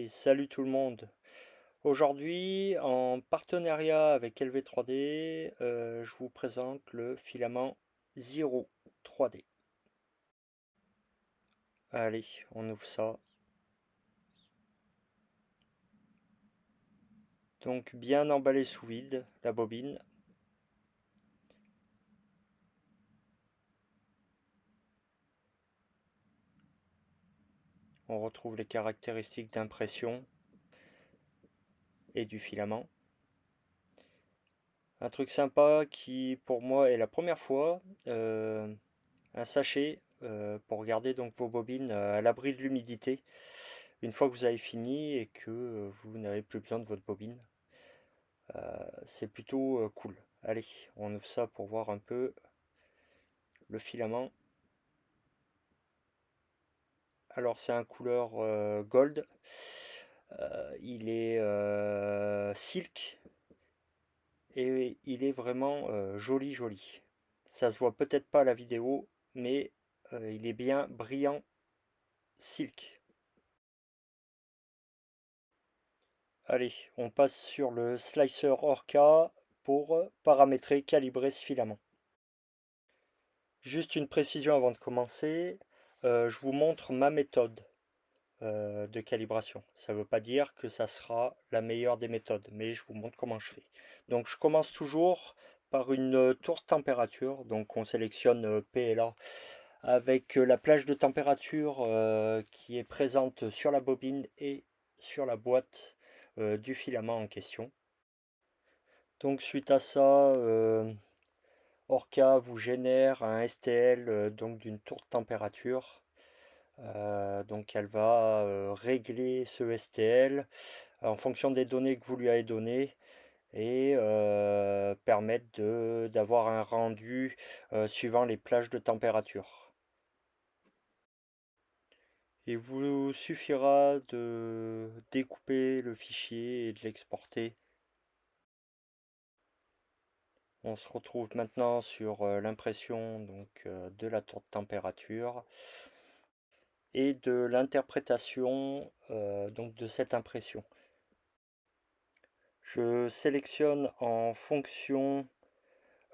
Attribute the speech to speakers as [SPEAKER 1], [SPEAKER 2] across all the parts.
[SPEAKER 1] Et salut tout le monde. Aujourd'hui, en partenariat avec LV3D, je vous présente le filament Zero 3D. Allez, on ouvre ça. Donc bien emballé sous vide, la bobine. On retrouve les caractéristiques d'impression et du filament. Un truc sympa qui pour moi est la première fois, un sachet pour garder donc vos bobines à l'abri de l'humidité une fois que vous avez fini et que vous n'avez plus besoin de votre bobine. C'est plutôt cool. Allez, on ouvre ça pour voir un peu le filament. Alors c'est un couleur gold. Il est silk et il est vraiment joli joli. Ça se voit peut-être pas à la vidéo, mais il est bien brillant silk. Allez, on passe sur le slicer Orca pour paramétrer, calibrer ce filament. Juste une précision avant de commencer, je vous montre ma méthode de calibration. Ça ne veut pas dire que ça sera la meilleure des méthodes, mais je vous montre comment je fais. Donc je commence toujours par une tour de température, donc on sélectionne PLA avec la plage de température qui est présente sur la bobine et sur la boîte du filament en question. Donc suite à ça, Orca vous génère un STL donc d'une tour de température. Donc elle va régler ce STL en fonction des données que vous lui avez données et permettre d'avoir un rendu suivant les plages de température. Il vous suffira de découper le fichier et de l'exporter. On se retrouve maintenant sur l'impression donc de la tour de température et de l'interprétation donc de cette impression. Je sélectionne en fonction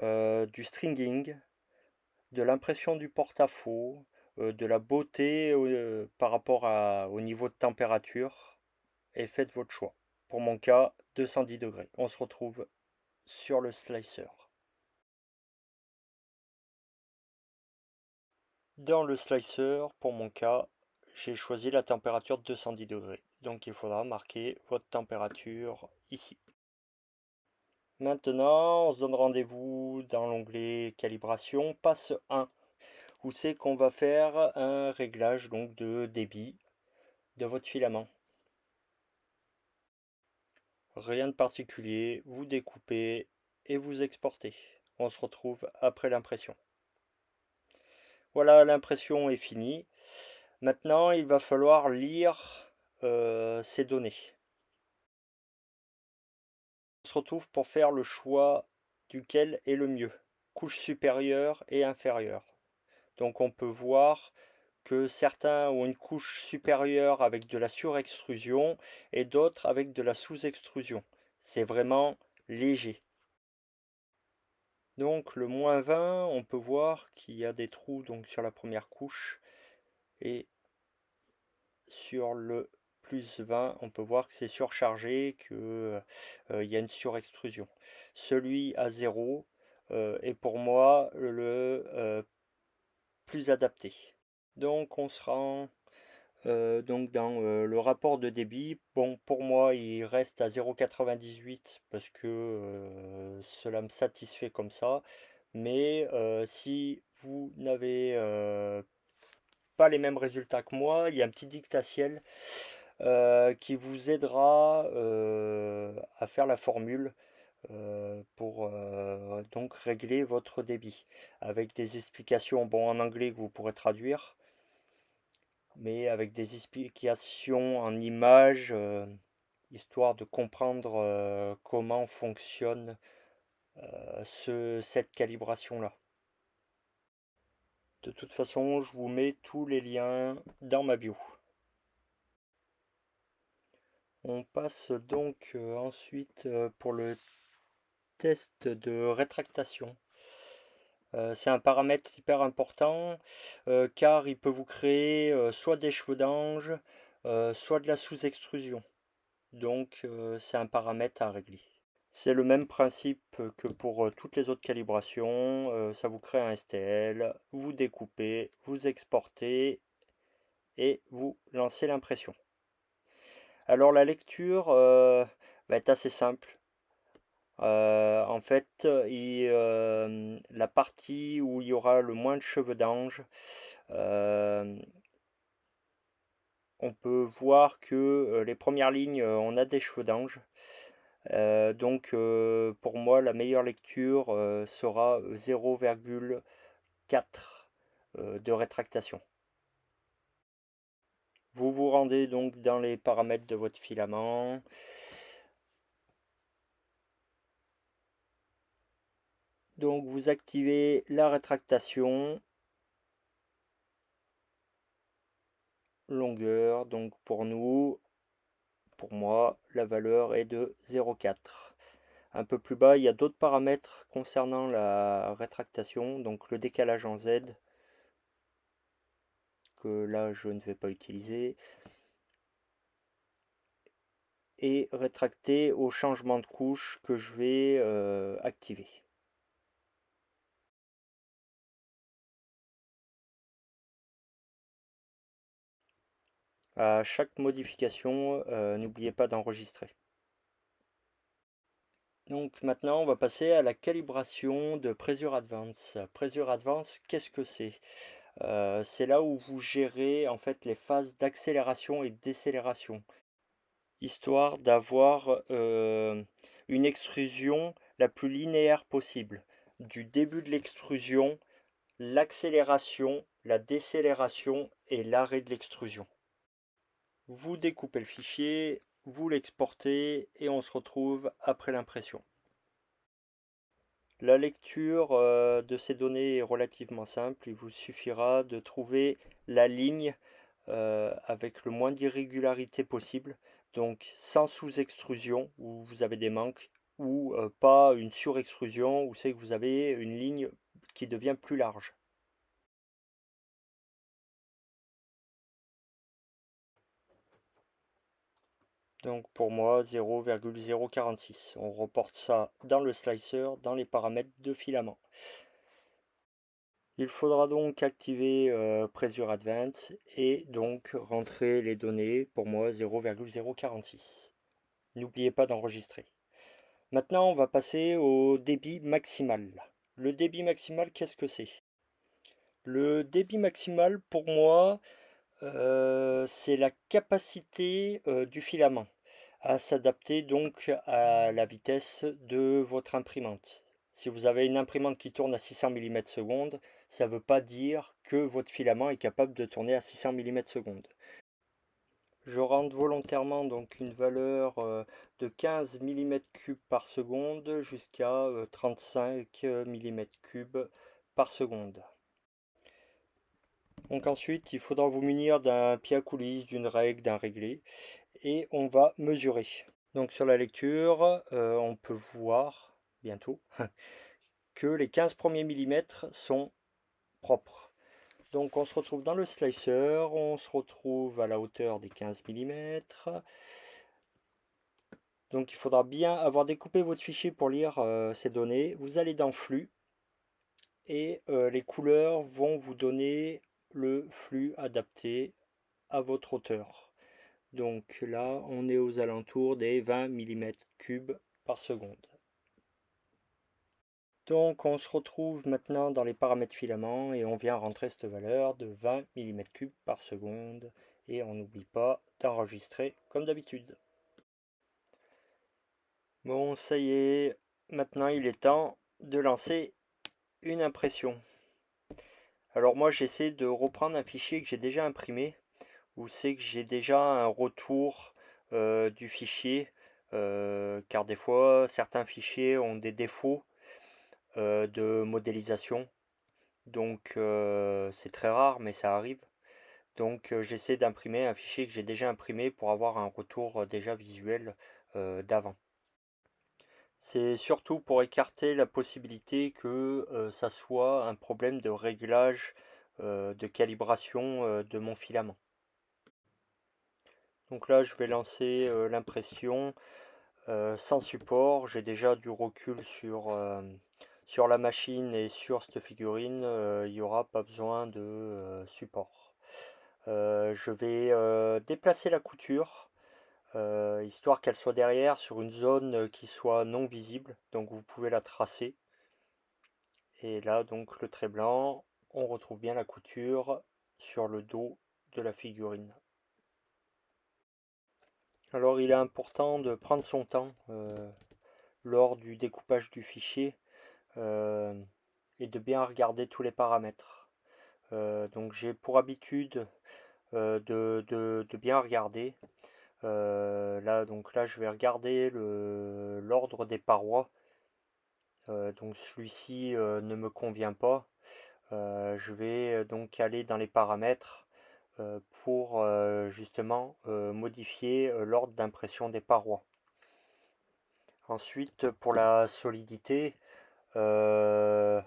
[SPEAKER 1] du stringing, de l'impression du porte-à-faux, de la beauté par rapport au niveau de température et faites votre choix. Pour mon cas, 210 degrés. On se retrouve sur le slicer. Dans le slicer, pour mon cas, j'ai choisi la température de 210 degrés. Donc il faudra marquer votre température ici. Maintenant, on se donne rendez-vous dans l'onglet calibration, passe 1, où c'est qu'on va faire un réglage donc de débit de votre filament. Rien de particulier, vous découpez et vous exportez. On se retrouve après l'impression. Voilà, l'impression est finie. Maintenant, il va falloir lire ces données. On se retrouve pour faire le choix duquel est le mieux, couche supérieure et inférieure. Donc on peut voir que certains ont une couche supérieure avec de la surextrusion et d'autres avec de la sous-extrusion. C'est vraiment léger. Donc le -20, on peut voir qu'il y a des trous donc sur la première couche et sur le +20, on peut voir que c'est surchargé, que il y a une surextrusion. Celui à 0 est pour moi le plus adapté. Donc on se rend donc dans le rapport de débit. Bon, pour moi, il reste à 0,98 parce que cela me satisfait comme ça. Mais si vous n'avez pas les mêmes résultats que moi, il y a un petit dictatiel qui vous aidera à faire la formule pour donc régler votre débit avec des explications bon, en anglais que vous pourrez traduire mais avec des explications en images, histoire de comprendre comment fonctionne cette calibration-là. De toute façon, je vous mets tous les liens dans ma bio. On passe donc ensuite pour le test de rétractation. C'est un paramètre hyper important car il peut vous créer soit des cheveux d'ange, soit de la sous-extrusion. Donc c'est un paramètre à régler. C'est le même principe que pour toutes les autres calibrations. Ça vous crée un STL, vous découpez, vous exportez et vous lancez l'impression. Alors la lecture va être assez simple. En fait, la partie où il y aura le moins de cheveux d'ange, euh, on peut voir que les premières lignes, on a des cheveux d'ange. Donc pour moi, la meilleure lecture sera 0,4 de rétractation. Vous vous rendez donc dans les paramètres de votre filament. Donc vous activez la rétractation, longueur, donc pour moi, la valeur est de 0,4. Un peu plus bas, il y a d'autres paramètres concernant la rétractation, donc le décalage en Z, que là je ne vais pas utiliser, et rétracter au changement de couche que je vais activer. À chaque modification, n'oubliez pas d'enregistrer. Donc maintenant, on va passer à la calibration de Pressure Advance. Pressure Advance, qu'est-ce que c'est? C'est là où vous gérez en fait les phases d'accélération et décélération, histoire d'avoir une extrusion la plus linéaire possible. Du début de l'extrusion, l'accélération, la décélération et l'arrêt de l'extrusion. Vous découpez le fichier, vous l'exportez et on se retrouve après l'impression. La lecture de ces données est relativement simple. Il vous suffira de trouver la ligne avec le moins d'irrégularité possible, donc sans sous-extrusion où vous avez des manques, ou pas une surextrusion où c'est que vous avez une ligne qui devient plus large. Donc pour moi 0,046. On reporte ça dans le slicer, dans les paramètres de filament. Il faudra donc activer Pressure Advance et donc rentrer les données, pour moi 0,046. N'oubliez pas d'enregistrer. Maintenant, on va passer au débit maximal. Le débit maximal, qu'est-ce que c'est? Le débit maximal, pour moi, c'est la capacité du filament à s'adapter donc à la vitesse de votre imprimante. Si vous avez une imprimante qui tourne à 600 mm/s, ça ne veut pas dire que votre filament est capable de tourner à 600 mm/s. Je rentre volontairement donc une valeur de 15 mm3 par seconde jusqu'à 35 mm3 par seconde. Donc ensuite, il faudra vous munir d'un pied à coulisse, d'une règle, d'un réglé, et on va mesurer. Donc sur la lecture, on peut voir bientôt que les 15 premiers millimètres sont propres. Donc on se retrouve dans le slicer, on se retrouve à la hauteur des 15 millimètres. Donc il faudra bien avoir découpé votre fichier pour lire ces données. Vous allez dans flux et les couleurs vont vous donner le flux adapté à votre hauteur. Donc là, on est aux alentours des 20 mm3 par seconde. Donc on se retrouve maintenant dans les paramètres filament et on vient rentrer cette valeur de 20 mm3 par seconde et on n'oublie pas d'enregistrer comme d'habitude. Bon, ça y est, maintenant il est temps de lancer une impression. Alors moi j'essaie de reprendre un fichier que j'ai déjà imprimé, où c'est que j'ai déjà un retour du fichier, car des fois certains fichiers ont des défauts de modélisation, donc c'est très rare mais ça arrive. Donc j'essaie d'imprimer un fichier que j'ai déjà imprimé pour avoir un retour déjà visuel d'avant. C'est surtout pour écarter la possibilité que ça soit un problème de réglage de calibration de mon filament. Donc là, je vais lancer l'impression sans support. J'ai déjà du recul sur la machine et sur cette figurine. Il n'y aura pas besoin de support. Je vais déplacer la couture, histoire qu'elle soit derrière sur une zone qui soit non visible. Donc vous pouvez la tracer. Et là, donc le trait blanc, on retrouve bien la couture sur le dos de la figurine. Alors il est important de prendre son temps lors du découpage du fichier euh, et de bien regarder tous les paramètres. Donc j'ai pour habitude de bien regarder. Donc là, je vais regarder l'ordre des parois. Donc celui-ci ne me convient pas. Je vais donc aller dans les paramètres pour justement modifier l'ordre d'impression des parois. Ensuite, pour la solidité euh,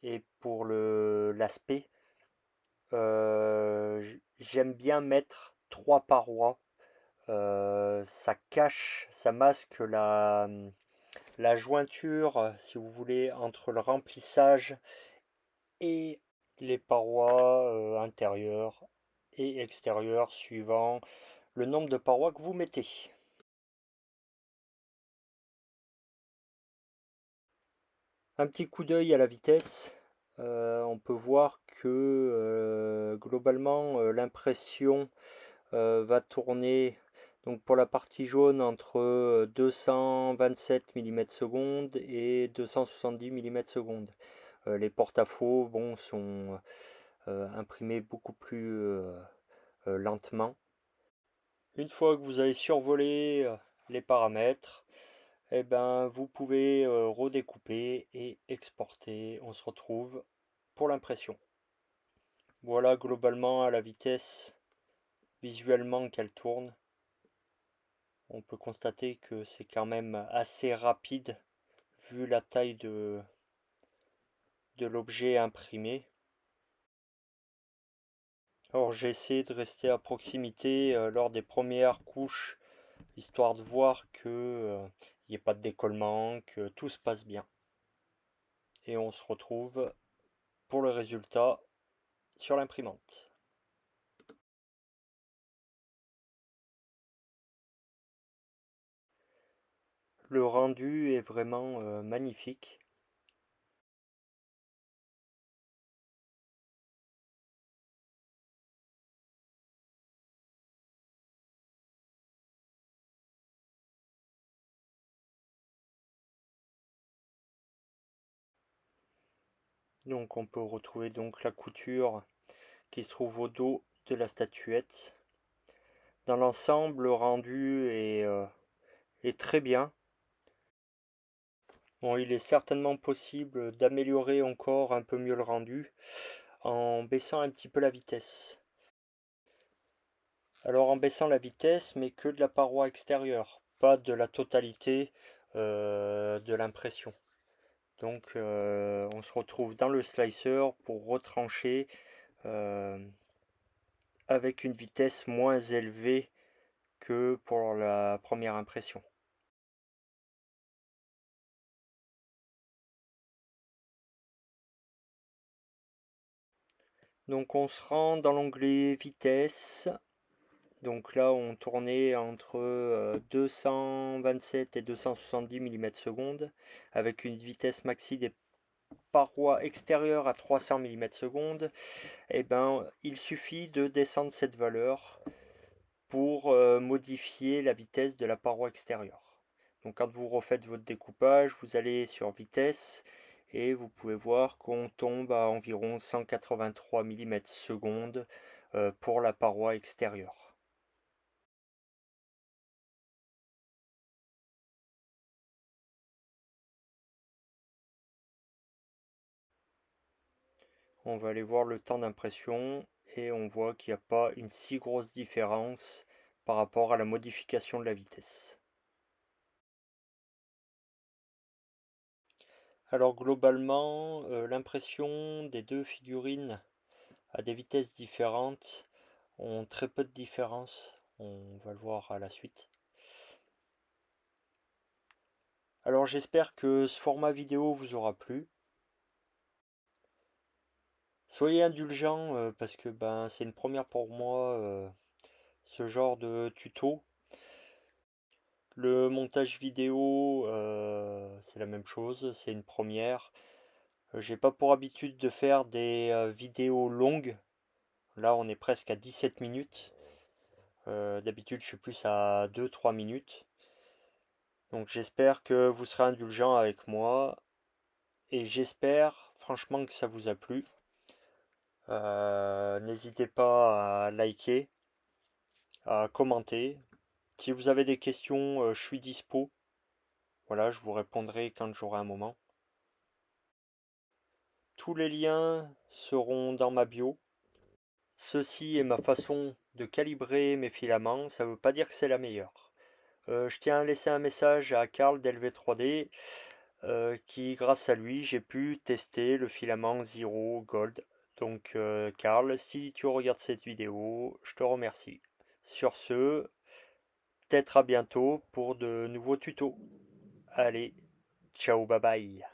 [SPEAKER 1] et pour l'aspect, j'aime bien mettre trois parois. Ça cache, ça masque la jointure, si vous voulez, entre le remplissage et les parois intérieures et extérieures suivant le nombre de parois que vous mettez. Un petit coup d'œil à la vitesse. On peut voir que globalement l'impression va tourner donc pour la partie jaune entre 227 mm/s et 270 mm/s. Les porte-à-faux bon, sont imprimés beaucoup plus lentement. Une fois que vous avez survolé les paramètres, eh ben, vous pouvez redécouper et exporter. On se retrouve pour l'impression. Voilà globalement à la vitesse visuellement qu'elle tourne. On peut constater que c'est quand même assez rapide vu la taille de l'objet imprimé. Alors j'ai essayé de rester à proximité lors des premières couches, histoire de voir que il n'y ait pas de décollement, que tout se passe bien. Et on se retrouve pour le résultat sur l'imprimante. Le rendu est vraiment magnifique. Donc on peut retrouver donc la couture qui se trouve au dos de la statuette. Dans l'ensemble, le rendu est très bien. Bon, il est certainement possible d'améliorer encore un peu mieux le rendu en baissant un petit peu la vitesse. Alors en baissant la vitesse, mais que de la paroi extérieure, pas de la totalité de l'impression. Donc on se retrouve dans le slicer pour retrancher euh, avec une vitesse moins élevée que pour la première impression. Donc on se rend dans l'onglet vitesse. Donc là on tournait entre 227 et 270 mm/s avec une vitesse maxi des parois extérieures à 300 mm/s. Et ben il suffit de descendre cette valeur pour modifier la vitesse de la paroi extérieure. Donc quand vous refaites votre découpage, vous allez sur vitesse et vous pouvez voir qu'on tombe à environ 183 mm/s pour la paroi extérieure. On va aller voir le temps d'impression et on voit qu'il n'y a pas une si grosse différence par rapport à la modification de la vitesse. Alors globalement, l'impression des deux figurines à des vitesses différentes ont très peu de différence. On va le voir à la suite. Alors j'espère que ce format vidéo vous aura plu. Soyez indulgents parce que c'est une première pour moi ce genre de tuto. Le montage vidéo c'est la même chose, c'est une première. J'ai pas pour habitude de faire des vidéos longues. Là on est presque à 17 minutes. D'habitude je suis plus à 2-3 minutes. Donc j'espère que vous serez indulgents avec moi. Et j'espère franchement que ça vous a plu. N'hésitez pas à liker, à commenter. Si vous avez des questions, je suis dispo. Voilà, je vous répondrai quand j'aurai un moment. Tous les liens seront dans ma bio. Ceci est ma façon de calibrer mes filaments. Ça ne veut pas dire que c'est la meilleure. Je tiens à laisser un message à Karl d'LV3D qui, grâce à lui, j'ai pu tester le filament Zero Gold. Donc, Karl, si tu regardes cette vidéo, je te remercie. Sur ce, peut-être à bientôt pour de nouveaux tutos. Allez, ciao, bye bye.